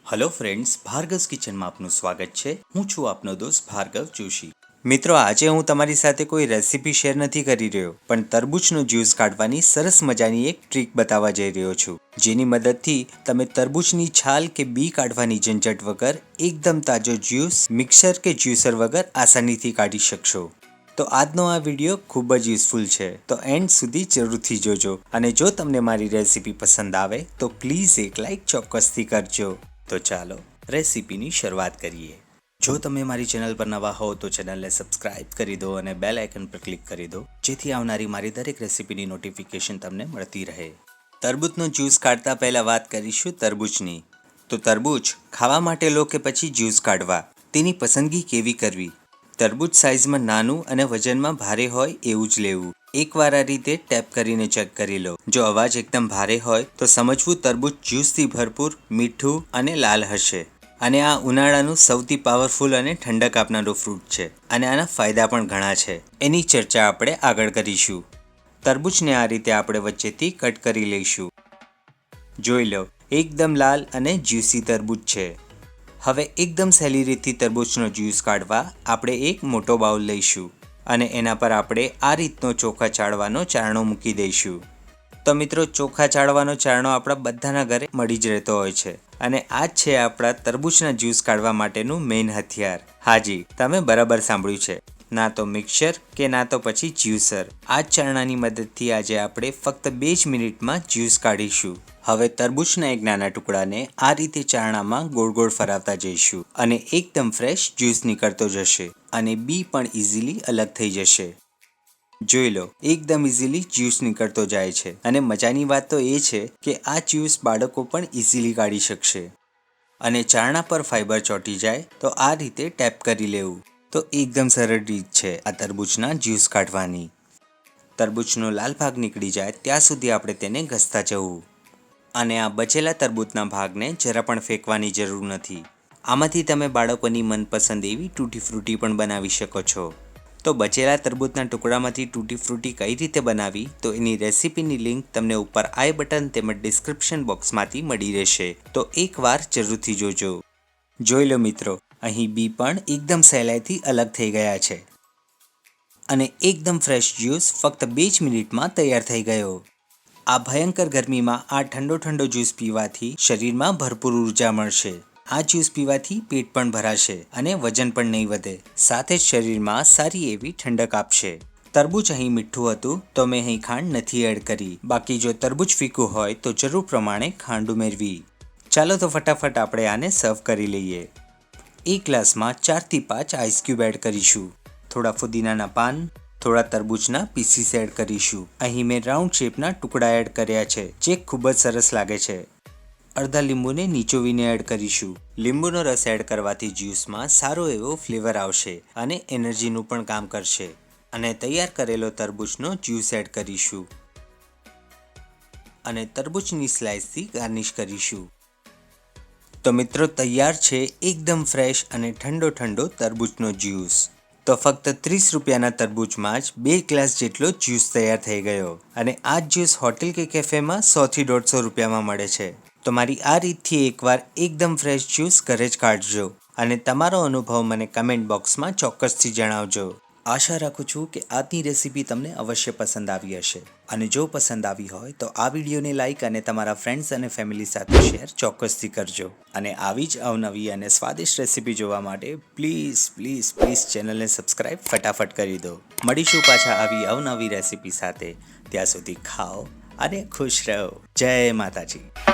Hello friends, ભાર્ગવ્સ કિચનમાં આપનું સ્વાગત છે। હું છું આપનો દોસ્ત ભાર્ગવ જોશી। મિત્રો, આજે હું તમારી સાથે કોઈ રેસીપી શેર નથી કરી રહ્યો, પણ તરબૂચનો જ્યુસ કાઢવાની સરસ મજાની એક ટ્રીક બતાવવા જઈ રહ્યો છું, જેની મદદથી તમે તરબૂચની છાલ કે બી કાઢવાની ઝંઝટ વગર એકદમ તાજો જ્યુસ મિક્સર કે જ્યુસર વગર આસાનીથી કાઢી શકશો। તો આજનો આ વિડીયો ખૂબ જ યુઝફુલ છે, તો એન્ડ સુધી જરૂરથી જોજો। અને જો તમને મારી રેસીપી પસંદ આવે તો પ્લીઝ એક લાઇક ચોક્કસથી કરજો। તો ચાલો રેસીપીની શરૂઆત કરીએ। જો તમે મારી ચેનલ પર નવા હો તો ચેનલને સબસ્ક્રાઇબ કરી દો અને બેલ આઇકન પર ક્લિક કરી દો, જેથી આવનારી મારી દરેક રેસીપીની નોટિફિકેશન તમને મળતી રહે। તરબૂચનો જ્યુસ કાઢતા પહેલા વાત કરીશું તરબૂચની। તો તરબૂચ ખાવા માટે લો કે પછી જ્યુસ કાઢવા, તેની પસંદગી કેવી કરવી? તરબૂચ સાઇઝમાં નાનું અને વજનમાં ભારે હોય એવું જ લેવું। એકવાર આ રીતે ટેપ કરીને ચેક કરી લો। જો અવાજ એકદમ ભારે હોય તો સમજવું તરબૂચ જ્યુસથી ભરપૂર, મીઠું અને લાલ હશે। અને આ ઉનાળાનું સૌથી પાવરફુલ અને ઠંડક આપનારું ફ્રૂટ છે, અને આના ફાયદા પણ ઘણા છે, એની ચર્ચા આપણે આગળ કરીશું। તરબૂચને આ રીતે આપણે વચ્ચેથી કટ કરી લઈશું। જોઈ લો, એકદમ લાલ અને જ્યુસી તરબૂચ છે। હવે એકદમ સહેલી રીતથી તરબૂચનો જ્યુસ કાઢવા આપણે એક મોટો બાઉલ લઈશું અને એના પર આપણે આ રીતનો ચોખા ચાળવાનો ચારણો મૂકી દઈશું। તો મિત્રો, ચોખા ચાળવાનો ચારણો આપણા બધાના ઘરે મળી જ રહેતો હોય છે, અને આ જ છે આપણા તરબૂચના જ્યુસ કાઢવા માટેનું મેઇન હથિયાર। હાજી, તમે બરાબર સાંભળ્યું છે, ના તો મિક્સર કે ના તો પછી જ્યુસર। આ જ ચારણાની મદદથી આજે આપણે ફક્ત 2 જ મિનિટમાં જ્યુસ કાઢીશું। હવે તરબૂચના એક નાના ટુકડાને આ રીતે ચારણામાં ગોળ ગોળ ફરાવતા જઈશું અને એકદમ ફ્રેશ જ્યુસ નીકળતો જશે અને બી પણ ઇઝીલી અલગ થઈ જશે। જોઈ લો, એકદમ ઇઝીલી જ્યુસ નીકળતો જાય છે, અને મજાની વાત તો એ છે કે આ જ્યુસ બાળકો પણ ઇઝીલી કાઢી શકશે। અને ચારણા પર ફાઈબર ચોંટી જાય તો આ રીતે ટેપ કરી લેવું। તો એકદમ સરળ રીત છે આ તરબૂચના જ્યુસ કાઢવાની। તરબૂચનો લાલ ભાગ નીકળી જાય ત્યાં સુધી આપણે તેને ઘસતા જવું। અને આ બચેલા તરબૂચના ભાગને જરા પણ ફેંકવાની જરૂર નથી। આમાંથી તમે બાળકોની મનપસંદ એવી તૂટી ફ્રૂટી પણ બનાવી શકો છો। તો બચેલા તરબૂચના ટુકડામાંથી તૂટી ફ્રૂટી કઈ રીતે બનાવી, તો એની રેસીપીની લિંક તમને ઉપર આઈ બટન તેમજ ડિસ્ક્રિપ્શન બોક્સમાંથી મળી રહેશે, તો એકવાર જરૂરથી જોજો। જોઈ લો મિત્રો, અહીં બી પણ એકદમ સહેલાઈથી અલગ થઈ ગયા છે, અને એકદમ ફ્રેશ જ્યુસ ફક્ત 2 જ મિનિટમાં તૈયાર થઈ ગયો। આ ભયંકર ગરમીમાં આ ઠંડો ઠંડો જ્યુસ પીવાથી શરીરમાં ભરપૂર ઉર્જા મળશે। આ જ્યુસ પીવાથી પેટ પણ ભરાશે અને વજન પણ નહીં વધે, સાથે જ શરીરમાં સારી એવી ઠંડક આપશે। તરબૂચ અહીં મીઠું હતું તો મેં અહીં ખાંડ નથી એડ કરી, બાકી જો તરબૂચ ફીકું હોય તો જરૂર પ્રમાણે ખાંડ ઉમેરવી। ચાલો તો ફટાફટ આપણે આને સર્વ કરી લઈએ। એક ગ્લાસમાં 4 થી 5 આઈસ ક્યુબ એડ કરીશું, થોડા ફુદીનાના પાન, થોડા તરબૂચના પીસીસ એડ કરીશું। અહીં મેં રાઉન્ડ શેપના ટુકડા એડ કર્યા છે, જે ખૂબ જ સરસ લાગે છે। અડધા લીંબુને નીચોવીને એડ કરીશું। લીંબુનો રસ એડ કરવાથી જ્યુસમાં સારો એવો ફ્લેવર આવશે અને એનર્જીનું પણ કામ કરશે। અને તૈયાર કરેલો તરબૂચનો જ્યુસ એડ કરીશું અને તરબૂચની સ્લાઇસથી ગાર્નિશ કરીશું। તો મિત્રો, તૈયાર છે એકદમ ફ્રેશ અને ઠંડો ઠંડો તરબૂચનો જ્યુસ। તો ફક્ત 30 રૂપિયાના તરબૂચમાં જ 2 ગ્લાસ જેટલો જ્યુસ તૈયાર થઈ ગયો, અને આ જ્યુસ હોટેલ કે કેફેમાં 100 થી 150 રૂપિયામાં મળે છે। તો મારી આ રીતથી એકવાર એકદમ ફ્રેશ જ્યુસ ઘરે જ કાઢજો, અને તમારો અનુભવ મને કમેન્ટ બોક્સમાં ચોક્કસથી જણાવજો। આશા રાખું છું કે આજની રેસીપી તમને અવશ્ય પસંદ આવી હશે, અને જો પસંદ આવી હોય તો આ વિડીયોને લાઇક અને તમારા ફ્રેન્ડ્સ અને ફેમિલી સાથે શેર ચોક્કસથી કરજો। અને આવી જ અવનવી અને સ્વાદિષ્ટ રેસીપી જોવા માટે પ્લીઝ પ્લીઝ પ્લીઝ ચેનલને સબસ્ક્રાઇબ ફટાફટ કરી દો। મળીશું પાછા આવી અવનવી રેસીપી સાથે, ત્યાં સુધી ખાઓ અને ખુશ રહો। જય માતાજી।